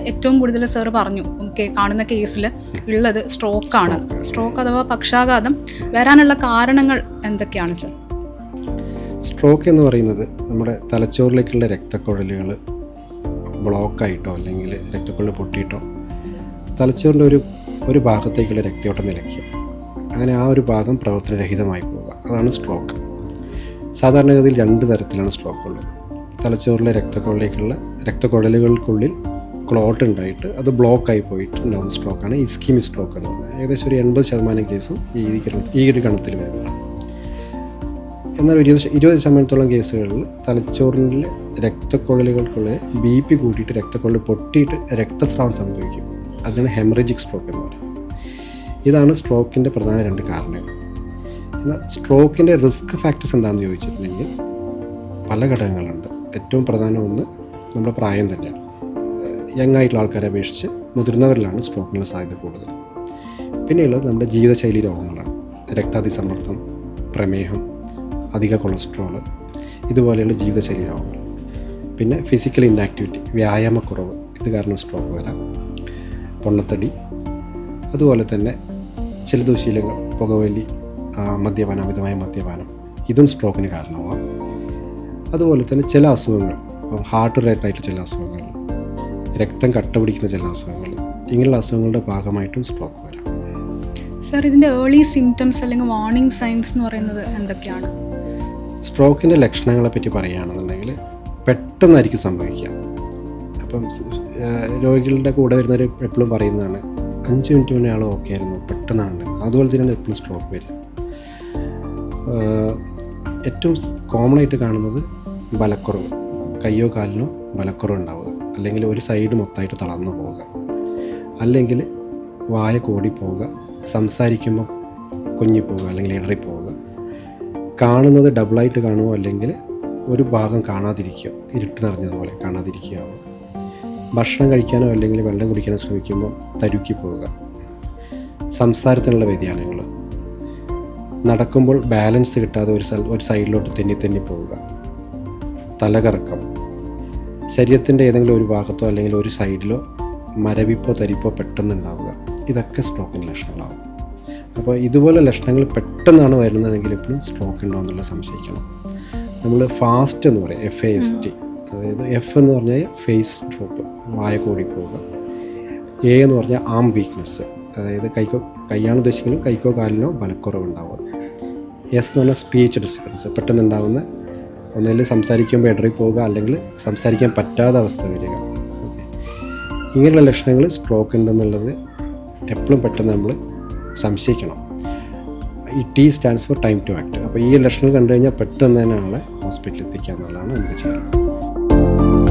ഏറ്റവും കൂടുതൽ സാർ പറഞ്ഞു കാണുന്ന കേസിൽ ഉള്ളത് സ്ട്രോക്കാണ്. സ്ട്രോക്ക് അഥവാ പക്ഷാഘാതം വരാനുള്ള കാരണങ്ങൾ എന്തൊക്കെയാണ് സർ? സ്ട്രോക്ക് എന്ന് പറയുന്നത് നമ്മുടെ തലച്ചോറിലേക്കുള്ള രക്തക്കുഴലുകൾ ബ്ലോക്കായിട്ടോ അല്ലെങ്കിൽ രക്തക്കുഴൽ പൊട്ടിയിട്ടോ തലച്ചോറിൻ്റെ ഒരു ഭാഗത്തേക്കുള്ള രക്തയോട്ടം നിലയ്ക്കുക, അങ്ങനെ ആ ഒരു ഭാഗം പ്രവർത്തനരഹിതമായി പോവുക, അതാണ് സ്ട്രോക്ക്. സാധാരണഗതിയിൽ 2 തരത്തിലാണ് സ്ട്രോക്ക് ഉള്ളത്. തലച്ചോറിലെ രക്തക്കുഴലുകൾക്കുള്ളിൽ ക്ലോട്ട് ഉണ്ടായിട്ട് അത് ബ്ലോക്കായി പോയിട്ട് ഉണ്ടാകുന്ന സ്ട്രോക്കാണ് ഇസ്കീമിക് സ്ട്രോക്ക് എന്ന് പറയുന്നത്. ഏകദേശം ഒരു 80% കേസും ഈ ഒരു ഗണത്തിൽ വരുന്നതാണ്. എന്നാൽ 20% കേസുകളിൽ തലച്ചോറിലെ രക്തക്കുഴലുകൾക്കുള്ളിൽ BP കൂട്ടിയിട്ട് രക്തക്കുഴൽ പൊട്ടിയിട്ട് രക്തസ്രാവം സംഭവിക്കും. അതിനാണ് ഹെമറേജിക് സ്ട്രോക്ക് എന്ന് പറയുന്നത്. ഇതാണ് സ്ട്രോക്കിൻ്റെ പ്രധാന 2 കാരണങ്ങൾ. എന്നാൽ സ്ട്രോക്കിൻ്റെ റിസ്ക് ഫാക്ടേഴ്സ് എന്താണെന്ന് ചോദിച്ചിട്ടുണ്ടെങ്കിൽ പല ഘടകങ്ങളുണ്ട്. ഏറ്റവും പ്രധാനം ഒന്ന് നമ്മുടെ പ്രായം തന്നെയാണ്. യങ് ആയിട്ടുള്ള ആൾക്കാരെ അപേക്ഷിച്ച് മുതിർന്നവരിലാണ് സ്ട്രോക്കിനുള്ള സാധ്യത കൂടുതൽ. പിന്നെയുള്ളത് നമ്മുടെ ജീവിതശൈലി രോഗങ്ങളാണ്. രക്താതിസമ്മർദ്ദം, പ്രമേഹം, അധിക കൊളസ്ട്രോള്, ഇതുപോലെയുള്ള ജീവിതശൈലി രോഗങ്ങൾ. പിന്നെ ഫിസിക്കൽ ഇന്നാക്ടിവിറ്റി, വ്യായാമക്കുറവ്, ഇത് കാരണം സ്ട്രോക്ക് വരാം. പൊണ്ണത്തടി, അതുപോലെ തന്നെ ചില ദുശീലങ്ങൾ, പുകവലി, മദ്യപാനം, അമിതമായ മദ്യപാനം, ഇതും സ്ട്രോക്കിന് കാരണമാവാം. അതുപോലെ തന്നെ ചില അസുഖങ്ങൾ, ഹാർട്ട് റിലേറ്റഡായിട്ട് ചില അസുഖങ്ങൾ, രക്തം കട്ട പിടിക്കുന്ന ചില അസുഖങ്ങൾ, ഇങ്ങനെയുള്ള അസുഖങ്ങളുടെ ഭാഗമായിട്ടും സ്ട്രോക്ക് വരാം. സർ, ഇതിൻ്റെ ഏർലി സിംറ്റംസ് അല്ലെങ്കിൽ വാർണിംഗ് സൈൻസ് എന്ന് പറയുന്നത് എന്തൊക്കെയാണ്? സ്ട്രോക്കിൻ്റെ ലക്ഷണങ്ങളെ പറ്റി പറയുകയാണെന്നുണ്ടെങ്കിൽ പെട്ടെന്നായിരിക്കും സംഭവിക്കുക. അപ്പം രോഗികളുടെ കൂടെ വരുന്നവർ എപ്പോഴും പറയുന്നതാണ് 5 മിനിറ്റ് മുന്നേ ആൾ ഓക്കെ ആയിരുന്നു, പെട്ടെന്നാണ്. അതുപോലെ തന്നെയാണ് എപ്പോഴും സ്ട്രോക്ക് വരിക. ഏറ്റവും കോമൺ ആയിട്ട് കാണുന്നത് ബലക്കുറവ്, കയ്യോ കാലിനോ ബലക്കുറവ് ഉണ്ടാവുക, അല്ലെങ്കിൽ ഒരു സൈഡ് മൊത്തമായിട്ട് തളർന്നു പോവുക, അല്ലെങ്കിൽ വായ കൂടിപ്പോവുക, സംസാരിക്കുമ്പോൾ കുഞ്ഞിപ്പോവുക അല്ലെങ്കിൽ ഇടറിപ്പോവുക, കാണുന്നത് ഡബിളായിട്ട് കാണുമോ അല്ലെങ്കിൽ ഒരു ഭാഗം കാണാതിരിക്കുക, ഇരുട്ട് നിറഞ്ഞതുപോലെ കാണാതിരിക്കുക, ഭക്ഷണം കഴിക്കാനോ അല്ലെങ്കിൽ വെള്ളം കുടിക്കാനോ ശ്രമിക്കുമ്പോൾ തരുക്കി പോവുക, സംസാരത്തിനുള്ള വ്യതിയാനങ്ങൾ, നടക്കുമ്പോൾ ബാലൻസ് കിട്ടാതെ ഒരു സൈഡിലോട്ട് തെന്നി പോവുക, തലകറക്കം, ശരീരത്തിൻ്റെ ഏതെങ്കിലും ഒരു ഭാഗത്തോ അല്ലെങ്കിൽ ഒരു സൈഡിലോ മരവിപ്പോ തരിപ്പോ പെട്ടെന്ന് ഉണ്ടാവുക, ഇതൊക്കെ സ്ട്രോക്കിൻ്റെ ലക്ഷണങ്ങളാവും. അപ്പോൾ ഇതുപോലെ ലക്ഷണങ്ങൾ പെട്ടെന്നാണ് വരുന്നതെങ്കിൽ എപ്പോഴും സ്ട്രോക്ക് ഉണ്ടോ എന്നുള്ള സംശയിക്കണം. നമ്മൾ ഫാസ്റ്റ് എന്ന് പറയും, FAST, അതായത് F എന്ന് പറഞ്ഞാൽ ഫേസ് ഡ്രോപ്പ്, വായ കൂടിപ്പോവുക. A എന്ന് പറഞ്ഞാൽ ആം വീക്ക്നെസ്, അതായത് കൈയാണ് ഉദ്ദേശിക്കുന്നത്, കൈക്കോ കാലിനോ ബലക്കുറവ് ഉണ്ടാവുക. S എന്ന് പറഞ്ഞാൽ സ്പീച്ച് ഡിസ്റ്റർബൻസ്, പെട്ടെന്ന് ഉണ്ടാകുന്ന, ഒന്നിൽ സംസാരിക്കുമ്പോൾ ഇടറിപ്പോവുക അല്ലെങ്കിൽ സംസാരിക്കാൻ പറ്റാത്ത അവസ്ഥ വരിക. ഇങ്ങനെയുള്ള ലക്ഷണങ്ങൾ സ്ട്രോക്ക് ഉണ്ടെന്നുള്ളത് എപ്പോഴും പെട്ടെന്ന് നമ്മൾ സംശയിക്കണം. ഈ T stands for time to act. അപ്പോൾ ഈ ലക്ഷണങ്ങൾ കണ്ടു കഴിഞ്ഞാൽ പെട്ടെന്ന് തന്നെ ആളെ ഹോസ്പിറ്റലിൽ എത്തിക്കുക എന്നുള്ളതാണ് നമുക്ക് ചെയ്യുന്നത്.